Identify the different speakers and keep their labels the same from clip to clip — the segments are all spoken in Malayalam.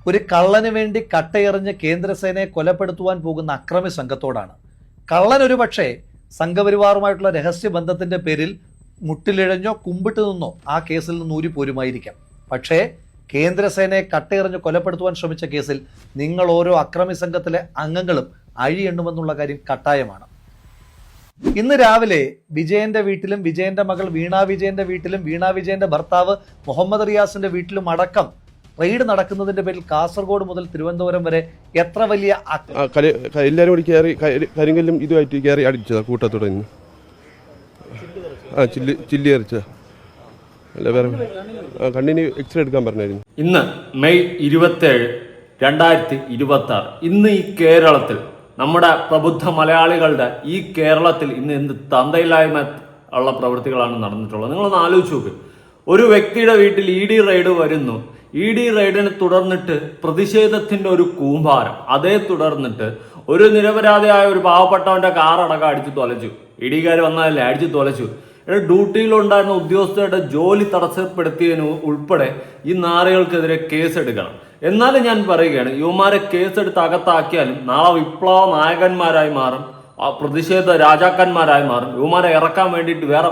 Speaker 1: ഒരു കള്ളന് വേണ്ടി കട്ടയെറിഞ്ഞ് കേന്ദ്രസേനയെ കൊലപ്പെടുത്തുവാൻ പോകുന്ന അക്രമി സംഘത്തോടാണ്. കള്ളൻ ഒരു പക്ഷേ സംഘപരിവാറുമായിട്ടുള്ള രഹസ്യബന്ധത്തിന്റെ പേരിൽ മുട്ടിലിഴഞ്ഞോ കുമ്പിട്ട് നിന്നോ ആ കേസിൽ നിന്ന് ഊരിപ്പോരുമായിരിക്കാം. പക്ഷേ കേന്ദ്രസേനയെ കട്ടയെറിഞ്ഞ് കൊലപ്പെടുത്തുവാൻ ശ്രമിച്ച കേസിൽ നിങ്ങൾ ഓരോ അക്രമി സംഘത്തിലെ അംഗങ്ങളും അഴിയെണ്ണുമെന്നുള്ള കാര്യം കട്ടായമാണ്. ഇന്ന് രാവിലെ വിജയന്റെ വീട്ടിലും വിജയന്റെ മകൾ വീണ വിജയന്റെ വീട്ടിലും വീണ വിജയന്റെ ഭർത്താവ് മുഹമ്മദ് റിയാസിന്റെ വീട്ടിലും അടക്കം റെയ്ഡ് നടക്കുന്നതിന്റെ പേരിൽ കാസർഗോഡ് മുതൽ തിരുവനന്തപുരം വരെ എത്ര വലിയ
Speaker 2: എല്ലാവരും കൂടി കയറി കരിങ്കല്ലും ഇതുമായിട്ട് കയറി അടിച്ചതാ കൂട്ടത്തോടെ ചില്ലി അരിച്ചതാ. അല്ല വേറെ കണ്ണിന് എക്സ്റേ എടുക്കാൻ പറഞ്ഞായിരുന്നു.
Speaker 3: ഇന്ന് മെയ് 27, 2026 ഇന്ന് ഈ കേരളത്തിൽ നമ്മുടെ പ്രബുദ്ധ മലയാളികളുടെ ഈ കേരളത്തിൽ ഇന്ന് എന്ത് തന്തയില്ലായ്മ ഉള്ള പ്രവൃത്തികളാണ് നടന്നിട്ടുള്ളത്. നിങ്ങളൊന്ന് ആലോചിച്ച് നോക്ക്. ഒരു വ്യക്തിയുടെ വീട്ടിൽ ഇ.ഡി. റെയ്ഡ് വരുന്നു. ഇ.ഡി. റെയ്ഡിനെ തുടർന്നിട്ട് പ്രതിഷേധത്തിന്റെ ഒരു കൂമ്പാരം. അതേ തുടർന്നിട്ട് ഒരു നിരപരാധിയായ ഒരു പാവപ്പെട്ടവന്റെ കാറടക്കം അടിച്ചു തൊലച്ചു. ഇ.ഡിക്കാർ വന്നതല്ലേ, അടിച്ചു തൊലച്ചു. ഡ്യൂട്ടിയിലുണ്ടായിരുന്ന ഉദ്യോഗസ്ഥരുടെ ജോലി തടസ്സപ്പെടുത്തിയതിന് ഉൾപ്പെടെ ഈ നാറികൾക്കെതിരെ കേസെടുക്കണം. എന്നാലും ഞാൻ പറയുകയാണ്, യുവമാരെ കേസെടുത്ത് അകത്താക്കിയാലും നാളെ വിപ്ലവ നായകന്മാരായി മാറും, പ്രതിഷേധ രാജാക്കന്മാരായി മാറും. യുവമാരെ ഇറക്കാൻ വേണ്ടിയിട്ട് വേറെ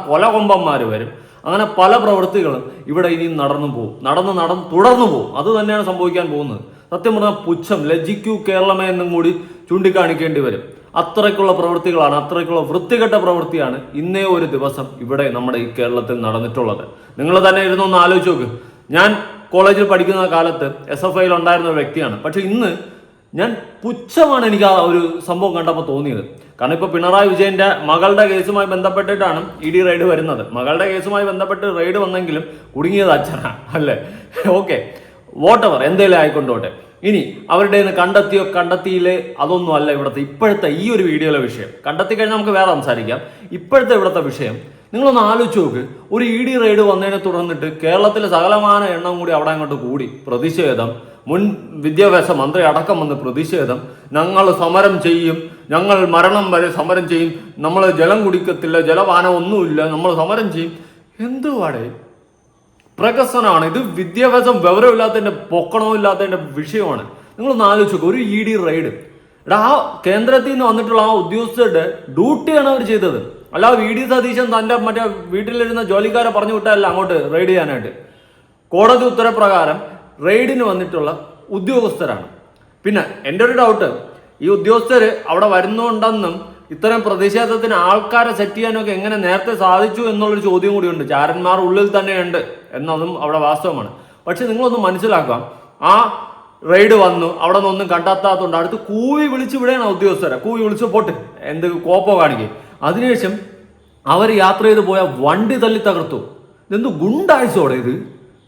Speaker 3: കൊലകൊമ്പന്മാർ വരും. അങ്ങനെ പല പ്രവൃത്തികളും ഇവിടെ ഇനിയും തുടർന്നു പോകും. അത് തന്നെയാണ് സംഭവിക്കാൻ പോകുന്നത്. സത്യം പറഞ്ഞാൽ പുച്ഛം, ലജ്ജിക്കൂ കേരളമേ എന്നും കൂടി ചൂണ്ടിക്കാണിക്കേണ്ടി വരും. അത്രയ്ക്കുള്ള പ്രവൃത്തികളാണ്, അത്രയ്ക്കുള്ള വൃത്തികെട്ട പ്രവൃത്തിയാണ് ഇന്നേ ഒരു ദിവസം ഇവിടെ നമ്മുടെ ഈ കേരളത്തിൽ നടന്നിട്ടുള്ളത്. നിങ്ങൾ തന്നെ ഇരുന്നൊന്ന് ആലോചിച്ച് നോക്ക്. ഞാൻ കോളേജിൽ പഠിക്കുന്ന കാലത്ത് SFIയിൽ ഉണ്ടായിരുന്ന ഒരു വ്യക്തിയാണ്. പക്ഷെ ഇന്ന് ഞാൻ പുച്ഛമാണ് എനിക്ക് ആ ഒരു സംഭവം കണ്ടപ്പോൾ തോന്നിയത്. കാരണം ഇപ്പോൾ പിണറായി വിജയന്റെ മകളുടെ കേസുമായി ബന്ധപ്പെട്ടിട്ടാണ് ഇ.ഡി. റെയ്ഡ് വരുന്നത്. മകളുടെ കേസുമായി ബന്ധപ്പെട്ട് റെയ്ഡ് വന്നെങ്കിലും കുടുങ്ങിയത് അച്ഛനാണ്, അല്ലേ? ഓക്കെ, വോട്ടെവർ എന്തെങ്കിലും ആയിക്കൊണ്ടോട്ടെ. ഇനി അവരുടെ കണ്ടെത്തിയില്ലേ, അതൊന്നും അല്ല ഇപ്പോഴത്തെ ഈ ഒരു വീഡിയോയിലെ വിഷയം. കണ്ടെത്തി കഴിഞ്ഞാൽ നമുക്ക് വേറെ സംസാരിക്കാം. ഇപ്പോഴത്തെ ഇവിടുത്തെ വിഷയം നിങ്ങളൊന്ന് ആലോചിച്ച് നോക്ക്. ഒരു ഇ.ഡി. റെയ്ഡ് വന്നതിനെ തുടർന്നിട്ട് കേരളത്തിലെ സകലമാന എണ്ണം കൂടി അവിടെ അങ്ങോട്ട് കൂടി പ്രതിഷേധം. മുൻ വിദ്യാഭ്യാസ മന്ത്രി അടക്കം വന്ന് പ്രതിഷേധം. ഞങ്ങൾ സമരം ചെയ്യും, ഞങ്ങൾ മരണം വരെ സമരം ചെയ്യും, നമ്മൾ ജലം കുടിക്കത്തില്ല, ജലപാനം ഒന്നുമില്ല, നമ്മൾ സമരം ചെയ്യും. എന്തുവാടേ പ്രകസനമാണ് ഇത്? വിദ്യാഭ്യാസം വിവരമില്ലാത്തതിന്റെ പൊക്കണമില്ലാത്തതിന്റെ വിഷയമാണ്. നിങ്ങളൊന്ന് ആലോചിച്ച് നോക്കുക. ഒരു ഇ.ഡി. റെയ്ഡ്, ആ കേന്ദ്രത്തിൽ നിന്ന് വന്നിട്ടുള്ള ആ ഉദ്യോഗസ്ഥരുടെ ഡ്യൂട്ടിയാണ് അവർ ചെയ്തത്. അല്ലാതെ വി.ഡി. സതീശൻ തന്റെ മറ്റേ വീട്ടിലിരുന്ന ജോലിക്കാരെ പറഞ്ഞു വിട്ടല്ല അങ്ങോട്ട് റെയ്ഡ് ചെയ്യാനായിട്ട്. കോടതി ഉത്തരപ്രകാരം റെയ്ഡിന് വന്നിട്ടുള്ള ഉദ്യോഗസ്ഥരാണ്. പിന്നെ എൻ്റെ ഒരു ഡൗട്ട്, ഈ ഉദ്യോഗസ്ഥർ അവിടെ വരുന്നുണ്ടെന്നും ഇത്തരം പ്രതിഷേധത്തിന് ആൾക്കാരെ സെറ്റ് ചെയ്യാനൊക്കെ എങ്ങനെ നേരത്തെ സാധിച്ചു എന്നുള്ളൊരു ചോദ്യം കൂടിയുണ്ട്. ചാരന്മാർ ഉള്ളിൽ തന്നെയുണ്ട് എന്നതും അവിടെ വാസ്തവമാണ്. പക്ഷെ നിങ്ങളൊന്ന് മനസ്സിലാക്കുക, ആ റെയ്ഡ് വന്നു, അവിടെ നിന്നൊന്നും കണ്ടെത്താത്തതുകൊണ്ട് അടുത്ത് കൂവി വിളിച്ച് വിടണം ഉദ്യോഗസ്ഥരെ. കൂവി വിളിച്ച് പോട്ട് എന്ത് കോപ്പോ കാണിക്കുക. അതിനുശേഷം അവർ യാത്ര ചെയ്ത് പോയ വണ്ടി തല്ലി തകർത്തു. ഇതെന്ത് ഗുണ്ടായിസോടെ ഇത്?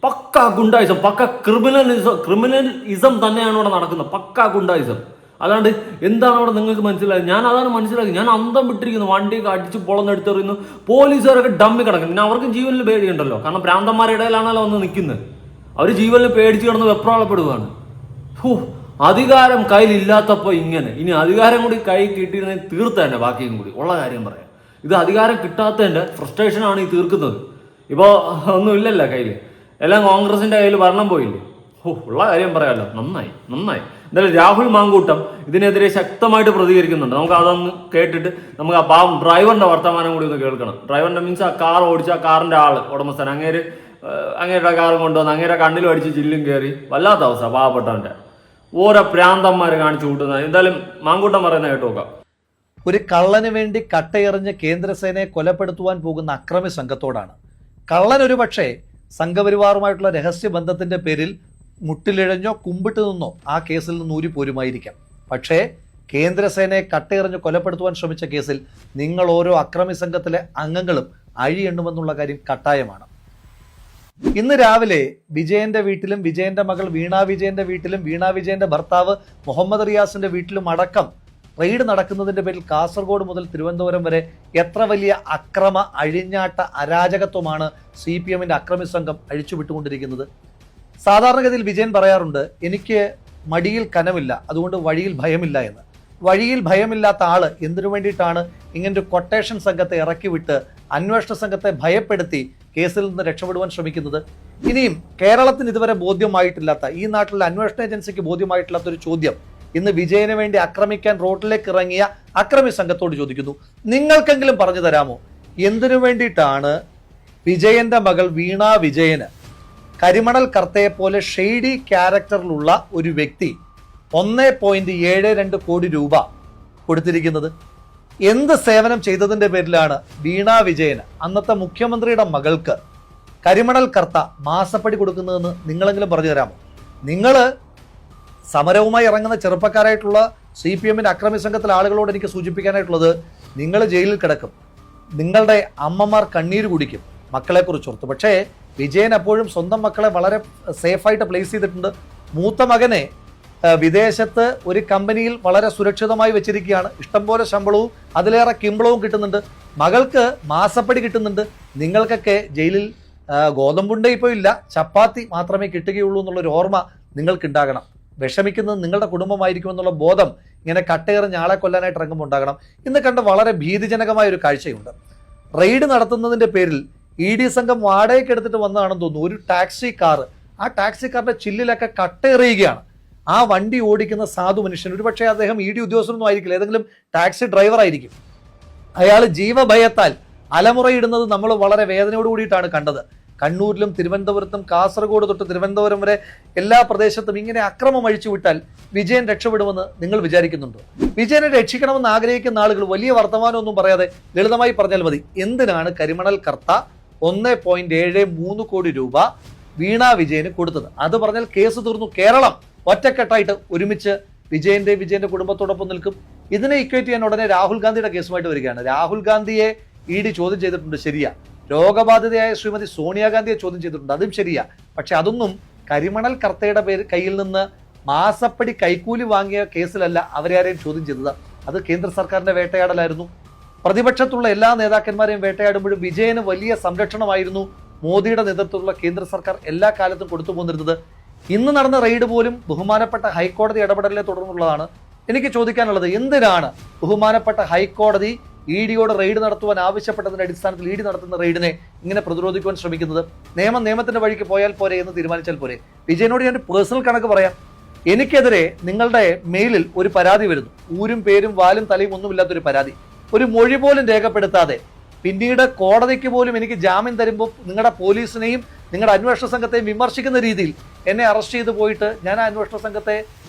Speaker 3: പക്ക ഗുണ്ടായിസം, പക്ക ക്രിമിനലിസം തന്നെയാണ് അവിടെ നടക്കുന്നത്. പക്ക ഗുണ്ടായിസം. അല്ലാണ്ട് എന്താണ് അവിടെ നിങ്ങൾക്ക് മനസ്സിലായത്? ഞാൻ അതാണ് മനസ്സിലാക്കി. ഞാൻ അന്തം വിട്ടിരിക്കുന്നു. വണ്ടിയൊക്കെ അടിച്ച് പൊളന്നെടുത്തെറിയുന്നു. പോലീസുകാരൊക്കെ ഡമ്മി കിടക്കും. പിന്നെ അവർക്കും ജീവനിൽ പേടിയുണ്ടല്ലോ. കാരണം പ്രാന്തന്മാരുടെ ഇടയിലാണല്ലോ വന്ന് നിൽക്കുന്നത്. അവർ ജീവനിൽ പേടിച്ച് കിടന്ന് വെപ്രാളപ്പെടുകയാണ്. അധികാരം കയ്യിലില്ലാത്തപ്പോൾ ഇങ്ങനെ. ഇനി അധികാരം കൂടി കൈ കിട്ടിയിരുന്നെങ്കിൽ തീർത്ത തന്നെ ബാക്കിയും കൂടി ഉള്ള കാര്യം പറയാം. ഇത് അധികാരം കിട്ടാത്തതിൻ്റെ ഫ്രസ്ട്രേഷനാണ് ഈ തീർക്കുന്നത്. ഇപ്പോൾ ഒന്നുമില്ലല്ലോ കയ്യിൽ, എല്ലാം കോൺഗ്രസിന്റെ കയ്യിൽ ഭരണം പോയില്ലേ. ഉള്ള കാര്യം പറയാമല്ലോ. നന്നായി. എന്തായാലും രാഹുൽ മാങ്കൂട്ടം ഇതിനെതിരെ ശക്തമായിട്ട് പ്രതികരിക്കുന്നുണ്ട്. നമുക്ക് അതൊന്ന് കേട്ടിട്ട് നമുക്ക് ആ പാവം ഡ്രൈവറിന്റെ വർത്തമാനം കൂടി ഒന്ന് കേൾക്കണം. ഡ്രൈവറിന്റെ മീൻസ് ആ കാർ ഓടിച്ച ആ കാറിന്റെ ആള് ഉടമസ്ഥൻ, അങ്ങേരുടെ കാറും കൊണ്ടുവന്ന് അങ്ങേരെ കണ്ണിലും അടിച്ച് ചില്ലും കയറി. വല്ലാത്ത അവസ്ഥ പാവപ്പെട്ടവന്റെ. ഓരോ പ്രാന്തന്മാരെ കാണിച്ചു കൂട്ടുന്നത്. എന്തായാലും മാങ്കൂട്ടം പറയുന്ന കേട്ട് നോക്കാം.
Speaker 1: ഒരു കള്ളന് വേണ്ടി കട്ടയെറിഞ്ഞ് കേന്ദ്രസേനയെ കൊലപ്പെടുത്തുവാൻ പോകുന്ന അക്രമി സംഘത്തോടാണ്. കള്ളൻ ഒരു പക്ഷേ സംഘപരിവാറുമായിട്ടുള്ള രഹസ്യബന്ധത്തിന്റെ പേരിൽ മുട്ടിലിഴഞ്ഞോ കുമ്പിട്ട് നിന്നോ ആ കേസിൽ നിന്ന് ഊരിപ്പോരുമായിരിക്കാം. പക്ഷേ കേന്ദ്രസേനയെ കട്ടയെറിഞ്ഞ് കൊലപ്പെടുത്തുവാൻ ശ്രമിച്ച കേസിൽ നിങ്ങൾ ഓരോ അക്രമി സംഘത്തിലെ അംഗങ്ങളും അഴിയെണ്ണുമെന്നുള്ള കാര്യം കട്ടായമാണ്. ഇന്ന് രാവിലെ വിജയന്റെ വീട്ടിലും വിജയന്റെ മകൾ വീണ വിജയന്റെ വീട്ടിലും വീണ വിജയന്റെ ഭർത്താവ് മുഹമ്മദ് റിയാസിന്റെ വീട്ടിലും അടക്കം റെയ്ഡ് നടക്കുന്നതിന്റെ പേരിൽ കാസർഗോഡ് മുതൽ തിരുവനന്തപുരം വരെ എത്ര വലിയ അക്രമ, അഴിഞ്ഞാട്ട, അരാജകത്വമാണ് CPMന്റെ അക്രമി സംഘം അഴിച്ചുവിട്ടുകൊണ്ടിരിക്കുന്നത്. സാധാരണഗതിയിൽ വിജയൻ പറയാറുണ്ട്, എനിക്ക് മടിയിൽ കനമില്ല, അതുകൊണ്ട് വഴിയിൽ ഭയമില്ല എന്ന്. വഴിയിൽ ഭയമില്ലാത്ത ആള് എന്തിനു വേണ്ടിയിട്ടാണ് ഇങ്ങനൊരു കൊട്ടേഷൻ സംഘത്തെ ഇറക്കി വിട്ട് അന്വേഷണ സംഘത്തെ ഭയപ്പെടുത്തി കേസിൽ നിന്ന് രക്ഷപ്പെടുവാൻ ശ്രമിക്കുന്നത്? ഇനിയും കേരളത്തിന് ഇതുവരെ ബോധ്യമായിട്ടില്ലാത്ത, ഈ നാട്ടിലെ അന്വേഷണ ഏജൻസിക്ക് ബോധ്യമായിട്ടില്ലാത്ത ഒരു ചോദ്യം ഇന്ന് വിജയന് വേണ്ടി ആക്രമിക്കാൻ റോഡിലേക്ക് ഇറങ്ങിയ അക്രമി സംഘത്തോട് ചോദിക്കുന്നു. നിങ്ങൾക്കെങ്കിലും പറഞ്ഞു തരാമോ എന്തിനു വേണ്ടിയിട്ടാണ് വിജയന്റെ മകൾ വീണ വിജയന് കരിമണൽ കർത്തയെ പോലെ ഷെയ്ഡി ക്യാരക്ടറിലുള്ള ഒരു വ്യക്തി 1.72 കോടി രൂപ കൊടുത്തിരിക്കുന്നത്? എന്ത് സേവനം ചെയ്തതിന്റെ പേരിലാണ് വീണ വിജയന്, അന്നത്തെ മുഖ്യമന്ത്രിയുടെ മകൾക്ക്, കരിമണൽ കർത്ത മാസപ്പടി കൊടുക്കുന്നതെന്ന് നിങ്ങളെങ്കിലും പറഞ്ഞു തരാമോ? നിങ്ങൾ സമരവുമായി ഇറങ്ങുന്ന ചെറുപ്പക്കാരായിട്ടുള്ള CPM-ന്റെ അക്രമി സംഘത്തിലെ ആളുകളോട് എനിക്ക് സൂചിപ്പിക്കാനായിട്ടുള്ളത്, നിങ്ങൾ ജയിലിൽ കിടക്കും, നിങ്ങളുടെ അമ്മമാർ കണ്ണീര് കുടിക്കും മക്കളെക്കുറിച്ച് ഓർത്ത്. പക്ഷേ വിജയൻ അപ്പോഴും സ്വന്തം മക്കളെ വളരെ സേഫായിട്ട് പ്ലേസ് ചെയ്തിട്ടുണ്ട്. മൂത്ത മകനെ വിദേശത്ത് ഒരു കമ്പനിയിൽ വളരെ സുരക്ഷിതമായി വെച്ചിരിക്കുകയാണ്. ഇഷ്ടംപോലെ ശമ്പളവും അതിലേറെ കിമ്പളവും കിട്ടുന്നുണ്ട്. മകൾക്ക് മാസപ്പടി കിട്ടുന്നുണ്ട്. നിങ്ങൾക്കൊക്കെ ജയിലിൽ ഗോതമ്പുണ്ട ഇപ്പോൾ ഇല്ല, ചപ്പാത്തി മാത്രമേ കിട്ടുകയുള്ളൂ എന്നുള്ളൊരു ഓർമ്മ നിങ്ങൾക്കുണ്ടാകണം. വിഷമിക്കുന്നത് നിങ്ങളുടെ കുടുംബമായിരിക്കുമെന്നുള്ള ബോധം ഇങ്ങനെ കട്ടയേറിഞ്ഞ ആളെ കൊല്ലാനായിട്ട് ഇറങ്ങുമ്പോൾ ഉണ്ടാകണം. ഇന്ന് കണ്ട വളരെ ഭീതിജനകമായ ഒരു കാഴ്ചയുണ്ട്. റെയ്ഡ് നടത്തുന്നതിന്റെ പേരിൽ ED സംഘം വാടകയ്ക്ക് എടുത്തിട്ട് വന്നതാണെന്ന് തോന്നുന്നു ഒരു ടാക്സി കാർ. ആ ടാക്സി കാറിന്റെ ചില്ലിലൊക്കെ കട്ടയെറിയുകയാണ്. ആ വണ്ടി ഓടിക്കുന്ന സാധു മനുഷ്യൻ, ഒരുപക്ഷെ അദ്ദേഹം ED ഉദ്യോഗസ്ഥനൊന്നും ആയിരിക്കില്ല, ഏതെങ്കിലും ടാക്സി ഡ്രൈവർ ആയിരിക്കും. അയാൾ ജീവഭയത്താൽ അലമുറയിടുന്നത് നമ്മൾ വളരെ വേദനയോട് കൂടിയിട്ടാണ് കണ്ടത്. കണ്ണൂരിലും തിരുവനന്തപുരത്തും കാസർഗോഡ് തൊട്ട് തിരുവനന്തപുരം വരെ എല്ലാ പ്രദേശത്തും ഇങ്ങനെ അക്രമം അഴിച്ചു വിട്ടാൽ വിജയൻ രക്ഷപ്പെടുമെന്ന് നിങ്ങൾ വിചാരിക്കുന്നുണ്ടോ? വിജയനെ രക്ഷിക്കണമെന്ന് ആഗ്രഹിക്കുന്ന ആളുകൾ വലിയ വർത്തമാനമൊന്നും പറയാതെ ലളിതമായി പറഞ്ഞാൽ മതി. എന്തിനാണ് കരിമണൽ കർത്ത 1.73 കോടി രൂപ വീണ വിജയന് കൊടുത്തത്? അത് പറഞ്ഞാൽ കേസ് തീർന്നു. കേരളം ഒറ്റക്കെട്ടായിട്ട് ഒരുമിച്ച് വിജയന്റെ കുടുംബത്തോടൊപ്പം നിൽക്കും. ഇതിനെ ഇക്വേറ്റ് ചെയ്യാൻ ഉടനെ രാഹുൽ ഗാന്ധിയുടെ കേസുമായിട്ട് വരികയാണ്. രാഹുൽ ഗാന്ധിയെ ED ചോദ്യം ചെയ്തിട്ടുണ്ട്, ശരിയാ. രോഗബാധിതയായ ശ്രീമതി സോണിയാഗാന്ധിയെ ചോദ്യം ചെയ്തിട്ടുണ്ട്, അതും ശരിയാ. പക്ഷെ അതൊന്നും കരിമണൽ കർത്തയുടെ കയ്യിൽ നിന്ന് മാസപ്പടി കൈക്കൂലി വാങ്ങിയ കേസിലല്ല അവരെ ആരെയും ചോദ്യം ചെയ്തത്. അത് കേന്ദ്ര സർക്കാരിന്റെ വേട്ടയാടലായിരുന്നു. പ്രതിപക്ഷത്തുള്ള എല്ലാ നേതാക്കന്മാരെയും വേട്ടയാടുമ്പോഴും വിജയന് വലിയ സംരക്ഷണമായിരുന്നു മോദിയുടെ നേതൃത്വത്തിലുള്ള കേന്ദ്ര സർക്കാർ എല്ലാ കാലത്തും കൊടുത്തു പോന്നിരുന്നത്. ഇന്ന് നടന്ന റെയ്ഡ് പോലും ബഹുമാനപ്പെട്ട ഹൈക്കോടതി ഇടപെടലിനെ തുടർന്നുള്ളതാണ്. എനിക്ക് ചോദിക്കാനുള്ളത്, എന്തിനാണ് ബഹുമാനപ്പെട്ട ഹൈക്കോടതി EDയോട് റെയ്ഡ് നടത്തുവാൻ ആവശ്യപ്പെട്ടതിന്റെ അടിസ്ഥാനത്തിൽ ED നടത്തുന്ന റെയ്ഡിനെ ഇങ്ങനെ പ്രതിരോധിക്കുവാൻ ശ്രമിക്കുന്നത്? നിയമത്തിന്റെ വഴിക്ക് പോയാൽ പോരെ എന്ന് തീരുമാനിച്ചാൽ പോരെ? വിജയനോട് ഞാൻ പേഴ്സണൽ കണക്ക് പറയാം. എനിക്കെതിരെ നിങ്ങളുടെ മെയിലിൽ ഒരു പരാതി വരുന്നു, ഊരും പേരും വാലും തലയും ഒന്നുമില്ലാത്തൊരു പരാതി. ഒരു മൊഴി പോലും രേഖപ്പെടുത്താതെ പിന്നീട് കോടതിക്ക് പോലും എനിക്ക് ജാമ്യം തരുമ്പോൾ നിങ്ങളുടെ പോലീസിനെയും നിങ്ങളുടെ അന്വേഷണ സംഘത്തെയും വിമർശിക്കുന്ന രീതിയിൽ എന്നെ അറസ്റ്റ് ചെയ്ത് പോയിട്ട് ഞാൻ ആ അന്വേഷണ സംഘത്തെ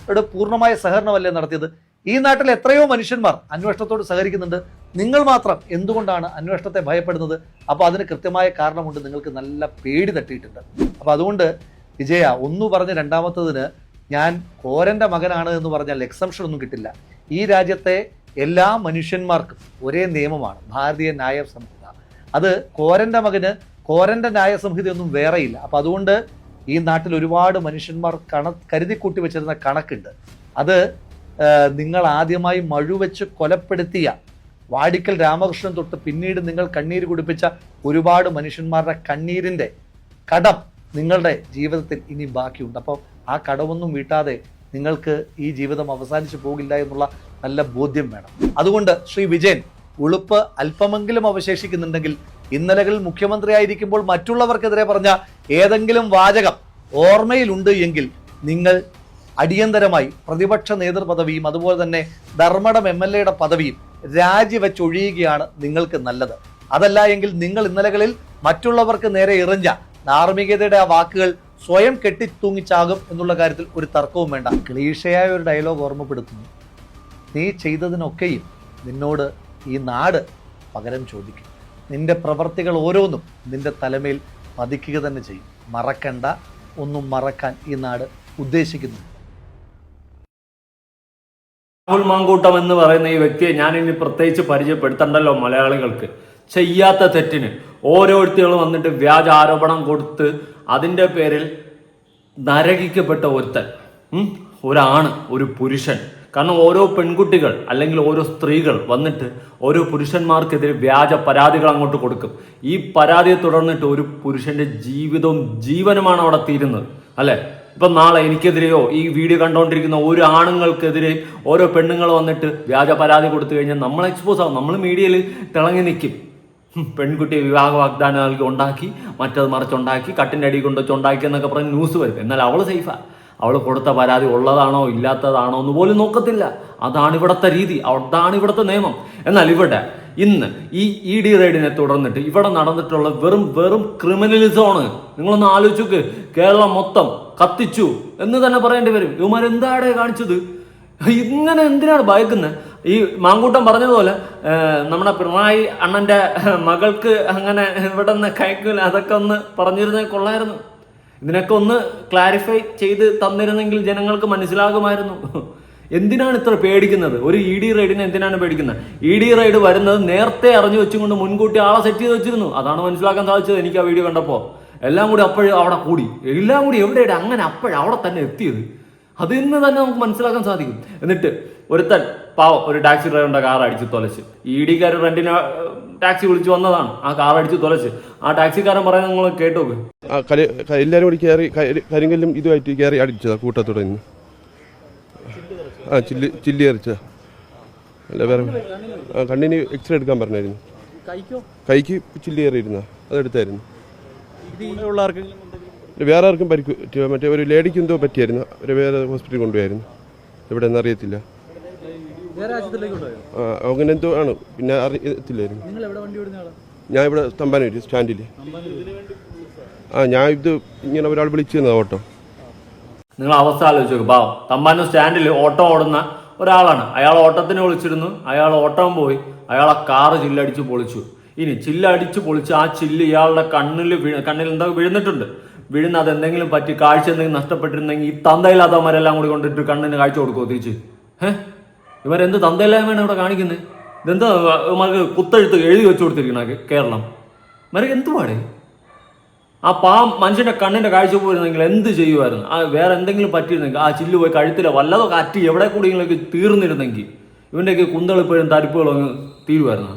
Speaker 1: പൂർണ്ണമായ സഹകരണമല്ലേ നടത്തിയത്? ഈ നാട്ടിൽ എത്രയോ മനുഷ്യന്മാർ അന്വേഷണത്തോട് സഹകരിക്കുന്നുണ്ട്. നിങ്ങൾ മാത്രം എന്തുകൊണ്ടാണ് അന്വേഷണത്തെ ഭയപ്പെടുന്നത്? അപ്പോൾ അതിന് കൃത്യമായ കാരണമുണ്ട്. നിങ്ങൾക്ക് നല്ല പേടി തട്ടിയിട്ടുണ്ട്. അപ്പോൾ അതുകൊണ്ട് വിജയ, ഒന്ന് പറഞ്ഞ് രണ്ടാമത്തതിന് ഞാൻ കോരന്റെ മകനാണ് എന്ന് പറഞ്ഞാൽ എക്സംഷൻ ഒന്നും കിട്ടില്ല. ഈ രാജ്യത്തെ എല്ലാ മനുഷ്യന്മാർക്കും ഒരേ നിയമമാണ് ഭാരതീയ ന്യായ സംഹിത. അത് കോരന്റെ മകന് കോരന്റെ ന്യായ സംഹിതയൊന്നും വേറെയില്ല. അപ്പം അതുകൊണ്ട് ഈ നാട്ടിൽ ഒരുപാട് മനുഷ്യന്മാർ കരുതി കൂട്ടി വെച്ചിരുന്ന കണക്കുണ്ട്. അത് നിങ്ങൾ ആദ്യമായി മഴുവെച്ച് കൊലപ്പെടുത്തിയ വാടിക്കൽ രാമകൃഷ്ണൻ തൊട്ട് പിന്നീട് നിങ്ങൾ കണ്ണീര് കുടിപ്പിച്ച ഒരുപാട് മനുഷ്യന്മാരുടെ കണ്ണീരിൻ്റെ കടം നിങ്ങളുടെ ജീവിതത്തിൽ ഇനി ബാക്കിയുണ്ട്. അപ്പോൾ ആ കടമൊന്നും വീട്ടാതെ നിങ്ങൾക്ക് ഈ ജീവിതം അവസാനിച്ചു പോകില്ല എന്നുള്ള നല്ല ബോധ്യം വേണം. അതുകൊണ്ട് ശ്രീ വിജയൻ, ഉളുപ്പ് അല്പമെങ്കിലും അവശേഷിക്കുന്നുണ്ടെങ്കിൽ ഇന്നലകളിൽ മുഖ്യമന്ത്രിയായിരിക്കുമ്പോൾ മറ്റുള്ളവർക്കെതിരെ പറഞ്ഞ ഏതെങ്കിലും വാചകം ഓർമ്മയിലുണ്ട് എങ്കിൽ നിങ്ങൾ അടിയന്തരമായി പ്രതിപക്ഷ നേതൃപദവിയും അതുപോലെ തന്നെ ധർമ്മടം MLA-യുടെ പദവിയും രാജിവെച്ചൊഴിയുകയാണ് നിങ്ങൾക്ക് നല്ലത്. അതല്ല എങ്കിൽ നിങ്ങൾ ഇന്നലകളിൽ മറ്റുള്ളവർക്ക് നേരെ എറിഞ്ഞ ധാർമ്മികതയുടെ ആ വാക്കുകൾ സ്വയം കെട്ടിത്തൂങ്ങിച്ചാകും എന്നുള്ള കാര്യത്തിൽ ഒരു തർക്കവും വേണ്ട. ക്ലീഷയായ ഒരു ഡയലോഗ് ഓർമ്മപ്പെടുത്തുന്നു, നീ ചെയ്തതിനൊക്കെയും നിന്നോട് ഈ നാട് പകരം ചോദിക്കും. നിന്റെ പ്രവർത്തികൾ ഓരോന്നും നിന്റെ തലമേൽ പതിക്കുക തന്നെ ചെയ്യും. മറക്കണ്ട, ഒന്നും മറക്കാൻ ഈ നാട് ഉദ്ദേശിക്കുന്നു.
Speaker 3: രാഹുൽ മാങ്കൂട്ടം എന്ന് പറയുന്ന ഈ വ്യക്തിയെ ഞാൻ ഇനി പ്രത്യേകിച്ച് പരിചയപ്പെടുത്തണ്ടല്ലോ മലയാളികൾക്ക്. ചെയ്യാത്ത തെറ്റിന് ഓരോരുത്തരും വന്നിട്ട് വ്യാജ ആരോപണം കൊടുത്ത് അതിൻ്റെ പേരിൽ നരകിക്കപ്പെട്ട ഒരുത്തൻ, ഒരാണ്, ഒരു പുരുഷൻ. കാരണം ഓരോ പെൺകുട്ടികൾ അല്ലെങ്കിൽ ഓരോ സ്ത്രീകൾ വന്നിട്ട് ഓരോ പുരുഷന്മാർക്കെതിരെ വ്യാജ പരാതികൾ അങ്ങോട്ട് കൊടുക്കും. ഈ പരാതിയെ തുടർന്നിട്ട് ഒരു പുരുഷന്റെ ജീവിതവും ജീവനുമാണ് അവിടെ തീരുന്നത്, അല്ലെ? ഇപ്പം നാളെ എനിക്കെതിരെയോ ഈ വീഡിയോ കണ്ടുകൊണ്ടിരിക്കുന്ന ഒരു ആണുങ്ങൾക്കെതിരെ ഓരോ പെണ്ണുങ്ങൾ വന്നിട്ട് വ്യാജ പരാതി കൊടുത്തു കഴിഞ്ഞാൽ നമ്മൾ എക്സ്പോസ് ആവും, നമ്മൾ മീഡിയയിൽ തിളങ്ങി നിൽക്കും. പെൺകുട്ടിയെ വിവാഹ വാഗ്ദാനം നൽകി ഉണ്ടാക്കി, മറ്റത് മറിച്ചുണ്ടാക്കി, കട്ടിൻ്റെ അടി കൊണ്ടുവച്ച് ഉണ്ടാക്കി എന്നൊക്കെ പറഞ്ഞ് ന്യൂസ് വരും. എന്നാൽ അവൾ സേഫാ. അവൾ കൊടുത്ത പരാതി ഉള്ളതാണോ ഇല്ലാത്തതാണോ എന്ന് പോലും നോക്കത്തില്ല. അതാണ് ഇവിടുത്തെ രീതി, അതാണ് ഇവിടുത്തെ നിയമം. എന്നാൽ ഇവിടെ ഇന്ന് ഈ ED റെയ്ഡിനെ തുടർന്നിട്ട് ഇവിടെ നടന്നിട്ടുള്ള വെറും ക്രിമിനലിസമാണ്. നിങ്ങളൊന്ന് ആലോചിച്ച്, കേരളം മൊത്തം കത്തിച്ചു എന്ന് തന്നെ പറയേണ്ടി വരും. ഇവന്മാരെന്താണ് കാണിച്ചത്? ഇങ്ങനെ എന്തിനാണ് ഭയക്കുന്നത്? ഈ മാങ്കൂട്ടം പറഞ്ഞതുപോലെ നമ്മുടെ പിണറായി അണ്ണന്റെ മകൾക്ക് അങ്ങനെ ഇവിടെ നിന്ന് കയക്കില്ല, അതൊക്കെ ഒന്ന് പറഞ്ഞിരുന്നേ കൊള്ളായിരുന്നു. ഇതിനൊക്കെ ഒന്ന് ക്ലാരിഫൈ ചെയ്ത് തന്നിരുന്നെങ്കിൽ ജനങ്ങൾക്ക് മനസ്സിലാകുമായിരുന്നു. എന്തിനാണ് ഇത്ര പേടിക്കുന്നത്? ഒരു ED റെയ്ഡിനെ എന്തിനാണ് പേടിക്കുന്നത്? ED റെയ്ഡ് വരുന്നത് നേരത്തെ അറിഞ്ഞു വെച്ചുകൊണ്ട് മുൻകൂട്ടി ആളെ സെറ്റ് ചെയ്ത് വെച്ചിരുന്നു. അതാണ് മനസ്സിലാക്കാൻ സാധിച്ചത് എനിക്ക് ആ വീഡിയോ കണ്ടപ്പോൾ. എല്ലാം കൂടി അപ്പോഴും അവിടെ കൂടി, എല്ലാം കൂടി എവിടെയാണ് അങ്ങനെ അപ്പോഴും അവിടെ തന്നെ എത്തിയത്? അതിൽ നിന്ന് തന്നെ നമുക്ക് മനസ്സിലാക്കാൻ സാധിക്കും. എന്നിട്ട് ഒരുത്തൻ പാവം ഒരു ടാക്സി ഡ്രൈവറിന്റെ കാർ അടിച്ച് തൊലച്ച്, EDക്കാർ റെന്റിന് ടാക്സി വിളിച്ച് വന്നതാണ്, ആ കാർ അടിച്ച് തൊലച്ച്. ആ ടാക്സിക്കാരൻ പറയുന്നത് നിങ്ങൾ കേട്ടോ?
Speaker 2: എല്ലാവരും കൂടി കയറി കരിങ്കല്ലും ഇതുമായിട്ട് കയറി അടിച്ചതാ കൂട്ടത്തോടെ നിന്ന്. ചില്ലി എറിച്ചതാ. അല്ല വേറെ കണ്ണിന് എക്സ്റേ എടുക്കാൻ പറഞ്ഞായിരുന്നു. കൈക്ക് ചില്ലി കയറിയിരുന്ന അതെടുത്തായിരുന്നു. വേറെ ആർക്കും പരിക്ക്, മറ്റേ ഒരു ലേഡിക്ക് എന്തോ പറ്റിയായിരുന്നു. ഒരു വേറെ ഹോസ്പിറ്റലിൽ കൊണ്ടുപോയായിരുന്നു. എവിടെ നിന്ന് അറിയത്തില്ല. അങ്ങനെ എന്തോ ആണ്, പിന്നെ അറിയത്തില്ലായിരുന്നു. ഞാൻ ഇവിടെ തമ്പാനൂര് സ്റ്റാൻഡിൽ. ഞാൻ ഇത് ഇങ്ങനെ ഒരാൾ വിളിച്ചു തന്നത് ഓട്ടോ.
Speaker 3: നിങ്ങൾ അവസ്ഥ ആലോചിച്ച് നോക്ക്. പാവം തമ്പാനൂർ സ്റ്റാൻഡിൽ ഓട്ടോ ഓടുന്ന ഒരാളാണ്. അയാൾ ഓട്ടത്തിന് വിളിച്ചിരുന്നു, അയാൾ ഓട്ടം പോയി, അയാളെ കാറ് ചില്ലടിച്ച് പൊളിച്ചു. ഇനി ചില്ലടിച്ച് പൊളിച്ച് ആ ചില്ല് ഇയാളുടെ കണ്ണിൽ എന്താ വീഴുന്നിട്ടുണ്ട്. വീഴുന്ന അതെന്തെങ്കിലും പറ്റി കാഴ്ച എന്തെങ്കിലും നഷ്ടപ്പെട്ടിരുന്നെങ്കിൽ ഈ തന്തയില്ലാത്തവന്മാരെല്ലാം കൂടി കൊണ്ടിട്ട് കണ്ണിന് കാഴ്ച കൊടുക്കുമോ തിരിച്ച്? ഇവരെന്ത് തന്തയില്ലായ്മയാണ് ഇവിടെ കാണിക്കുന്നത്? ഇതെന്താ ഇവർക്ക് കുത്തെഴുത്ത് എഴുതി വെച്ചു കൊടുത്തിരിക്കണ കേരളം? ഇവർക്ക് എന്തുപാടേ? ആ മനുഷ്യന്റെ കണ്ണിന്റെ കാഴ്ച പോയിരുന്നെങ്കിൽ എന്ത് ചെയ്യുമായിരുന്നു? ആ വേറെ എന്തെങ്കിലും പറ്റിയിരുന്നെങ്കിൽ ആ ചില്ല് പോയി കഴുത്തിലോ വല്ലതോ കാറ്റി എവിടെ കൂടിയെങ്കിലൊക്കെ തീർന്നിരുന്നെങ്കിൽ ഇവൻ്റെയൊക്കെ കുന്തളിപ്പോഴും തരിപ്പുകളും അങ്ങ് തീരുമായിരുന്നു.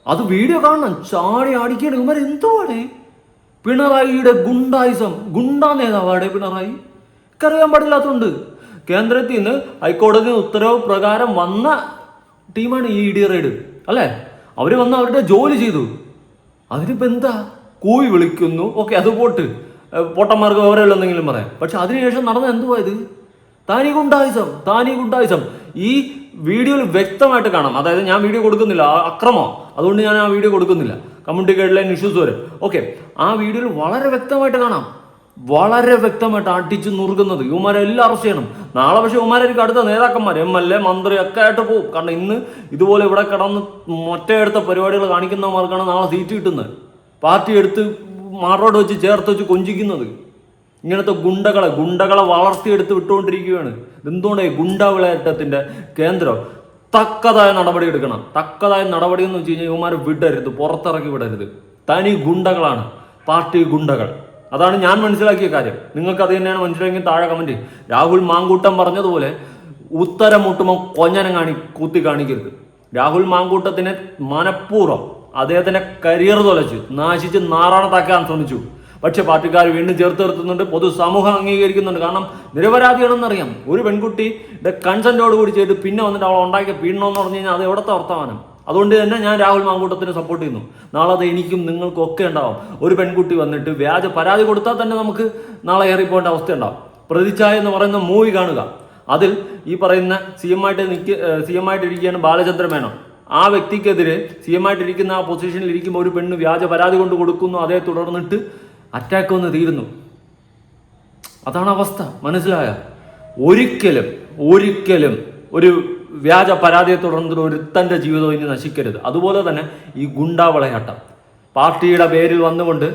Speaker 3: അത് വീഡിയോ കാണണം, ചാടി അടിക്കണം. ഇവന്മാർ എന്തുവാടേ? പിണറായിയുടെ ഗുണ്ടായിസം, ഗുണ്ടാ നേതാവാടേ പിണറായി? അറിയാൻ പാടില്ലാത്തതുണ്ട്. കേന്ദ്രത്തിൽ നിന്ന് ഹൈക്കോടതി ഉത്തരവ് പ്രകാരം വന്ന ടീമാണ് ഈ ED റെയ്ഡ് അല്ലേ? അവർ വന്ന് അവരുടെ ജോലി ചെയ്തു. അതിനിപ്പോൾ എന്താ? കൂവി വിളിക്കുന്നു, ഓക്കെ, അത് പോട്ട്, പൊട്ടന്മാർക്ക് വിവരമില്ല എന്തെങ്കിലും പറയാം. പക്ഷെ അതിനുശേഷം നടന്നത് എന്തുവാ ഇത്? താനീ ഗുണ്ടായിസം. ഈ വീഡിയോയിൽ വ്യക്തമായിട്ട് കാണാം. അതായത് ഞാൻ വീഡിയോ കൊടുക്കുന്നില്ല, അക്രമം, അതുകൊണ്ട് ഞാൻ ആ വീഡിയോ കൊടുക്കുന്നില്ല. കമ്മ്യൂണിറ്റി ഗൈഡ് ലൈൻ ഇഷ്യൂസ് വരും, ഓക്കെ. ആ വീഡിയോയിൽ വളരെ വ്യക്തമായിട്ട് കാണാം, വളരെ വ്യക്തമായിട്ട് അടിച്ച് നുറുക്കുന്നത്. ഇവന്മാരെ എല്ലാം അറസ്റ്റ് ചെയ്യണം. നാളെ പക്ഷേ ഇവന്മാരായിരിക്കും അടുത്ത നേതാക്കന്മാർ, MLA മന്ത്രി ഒക്കെ ആയിട്ട് പോകും. കാരണം ഇന്ന് ഇതുപോലെ ഇവിടെ കിടന്ന് മൊറ്റയെടുത്ത പരിപാടികൾ കാണിക്കുന്നവർക്കാണ് നാളെ സീറ്റ് കിട്ടുന്നത്. പാർട്ടി എടുത്ത് മാറോട് വെച്ച് ചേർത്ത് വെച്ച് കൊഞ്ചിക്കുന്നത്. ഇങ്ങനത്തെ ഗുണ്ടകളെ വളർത്തിയെടുത്ത് വിട്ടുകൊണ്ടിരിക്കുകയാണ്. എന്തുകൊണ്ടേ ഗുണ്ടാ വിളയാട്ടത്തിന്റെ കേന്ദ്രം തക്കതായ നടപടി എടുക്കണം. തക്കതായ നടപടി എന്ന് വെച്ച് കഴിഞ്ഞാൽ ഇവന്മാർ വിടരുത്, പുറത്തിറക്കി വിടരുത്. തനി ഗുണ്ടകളാണ് പാർട്ടി ഗുണ്ടകൾ. അതാണ് ഞാൻ മനസ്സിലാക്കിയ കാര്യം. നിങ്ങൾക്ക് അത് തന്നെയാണ് മനസ്സിലാക്കിയ താഴെ കമന്റ്. രാഹുൽ മാങ്കൂട്ടം പറഞ്ഞതുപോലെ ഉത്തരം മുട്ടുമ്പോൾ കൊഞ്ഞനം കൂത്തി കാണിക്കരുത്. രാഹുൽ മാങ്കൂട്ടത്തിനെ മനഃപൂർവ്വം അദ്ദേഹത്തിന്റെ കരിയർ തൊലച്ച് നാശിച്ച് നാറാണത്താക്കാൻ ശ്രമിച്ചു. പക്ഷെ പാർട്ടിക്കാർ വീണ്ടും ചേർത്ത് നിർത്തുന്നുണ്ട്, പൊതുസമൂഹം അംഗീകരിക്കുന്നുണ്ട്. കാരണം നിരപരാധിയാണെന്നറിയാം. ഒരു പെൺകുട്ടിയുടെ കൺസെന്റോട് കൂടി ചെയ്ത് പിന്നെ വന്നിട്ട് അവൾ ഉണ്ടാക്കിയ പീഡനം എന്ന് പറഞ്ഞു കഴിഞ്ഞാൽ അത് എവിടത്തെ വർത്തമാനം? അതുകൊണ്ട് തന്നെ ഞാൻ രാഹുൽ മാങ്കൂട്ടത്തിനെ സപ്പോർട്ട് ചെയ്യുന്നു. നാളെ അത് എനിക്കും നിങ്ങൾക്കും ഒക്കെ ഉണ്ടാവും. ഒരു പെൺകുട്ടി വന്നിട്ട് വ്യാജ പരാതി കൊടുത്താൽ തന്നെ നമുക്ക് നാളെ ഏറിപ്പോകേണ്ട അവസ്ഥ ഉണ്ടാവും. പ്രതിച്ഛായ എന്ന് പറയുന്ന മൂവി കാണുക. അതിൽ ഈ പറയുന്ന CM ആയിട്ടിരിക്കുകയാണ് ബാലചന്ദ്ര മേനോൻ. ആ വ്യക്തിക്കെതിരെ CM ആയിട്ടിരിക്കുന്ന ആ പൊസിഷനിൽ ഇരിക്കുമ്പോൾ ഒരു പെണ്ണ് വ്യാജ പരാതി കൊണ്ട് കൊടുക്കുന്നു, അതേ തുടർന്നിട്ട് അറ്റാക്ക് വന്ന് തീരുന്നു. അതാണ് അവസ്ഥ. മനസ്സിലായ? ഒരിക്കലും ഒരു വ്യാജ പരാതിയെ തുടർന്നിട്ട് ഒരുത്തൻ്റെ ജീവിതം ഇനി നശിക്കരുത്. അതുപോലെ തന്നെ ഈ ഗുണ്ടാ വിളയാട്ടം പാർട്ടിയുടെ പേരിൽ വന്നുകൊണ്ട്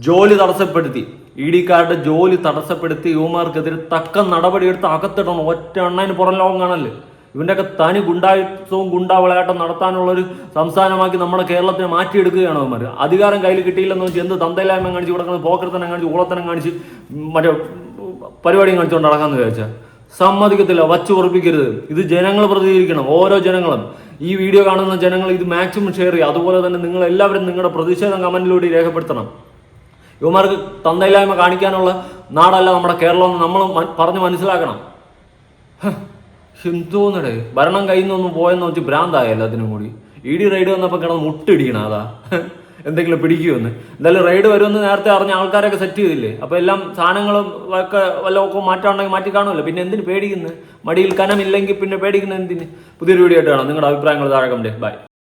Speaker 3: ജോലി തടസ്സപ്പെടുത്തി, EDക്കാരുടെ ജോലി തടസ്സപ്പെടുത്തി യുവമാർക്കെതിരെ തക്ക നടപടിയെടുത്ത് അകത്തിടണം. ഒറ്റ എണ്ണതിന് പുറം ലോകം കാണല്ലേ? ഇവൻ്റെയൊക്കെ തനി ഗുണ്ടായുസവും ഗുണ്ടാ വിളയാട്ടം നടത്താനുള്ളൊരു സംസ്ഥാനമാക്കി നമ്മുടെ കേരളത്തിനെ മാറ്റിയെടുക്കുകയാണ് അവന്മാർ. അധികാരം കയ്യിൽ കിട്ടിയില്ലെന്ന് വെച്ച് എന്ത് തന്തയില്ലായ്മ കാണിച്ച് കൊടുക്കുന്നത്, പോക്കർത്തനം കാണിച്ച് ഊളത്തനം കാണിച്ച് മറ്റേ പരിപാടിയും കാണിച്ചുകൊണ്ട് നടക്കാമെന്ന് വിചാരിച്ചാൽ സമ്മതിക്കത്തില്ല. വച്ചു ഉറപ്പിക്കരുത്. ഇത് ജനങ്ങൾ പ്രതികരിക്കണം. ഓരോ ജനങ്ങളും, ഈ വീഡിയോ കാണുന്ന ജനങ്ങൾ ഇത് മാക്സിമം ഷെയർ ചെയ്യുക. അതുപോലെ തന്നെ നിങ്ങൾ എല്ലാവരും നിങ്ങളുടെ പ്രതിഷേധം കമന്റിലൂടെ രേഖപ്പെടുത്തണം. യുവമാർക്ക് തന്തയില്ലായ്മ കാണിക്കാനുള്ള നാടല്ല നമ്മുടെ കേരളം എന്ന് നമ്മൾ പറഞ്ഞ് മനസ്സിലാക്കണം. എന്തോന്നടേ ഭരണം കയ്യിൽ നിന്നൊന്നും പോയെന്ന് വെച്ച് ഭ്രാന്തായ എല്ലാത്തിനും കൂടി. ED റെയ്ഡ് വന്നപ്പോൾ കിടന്ന് മുട്ടിടിക്കണം. അതാ എന്തെങ്കിലും പിടിക്കുമെന്ന്. എന്തായാലും റെയ്ഡ് വരുമെന്ന് നേരത്തെ അറിഞ്ഞ ആൾക്കാരൊക്കെ സെറ്റ് ചെയ്തില്ലേ. അപ്പോൾ എല്ലാം സാധനങ്ങളും ഒക്കെ വല്ലതൊക്കെ മാറ്റാണെങ്കിൽ മാറ്റി കാണുമല്ലോ. പിന്നെ എന്തിന് പേടിക്കുന്നത്? മടിയിൽ കനമില്ലെങ്കിൽ പിന്നെ പേടിക്കുന്നത് എന്തിന്? പുതിയൊരു വീഡിയോ ആയിട്ട് കാണാം. നിങ്ങളുടെ അഭിപ്രായങ്ങൾ താഴെ കമന്റ്. ബൈ.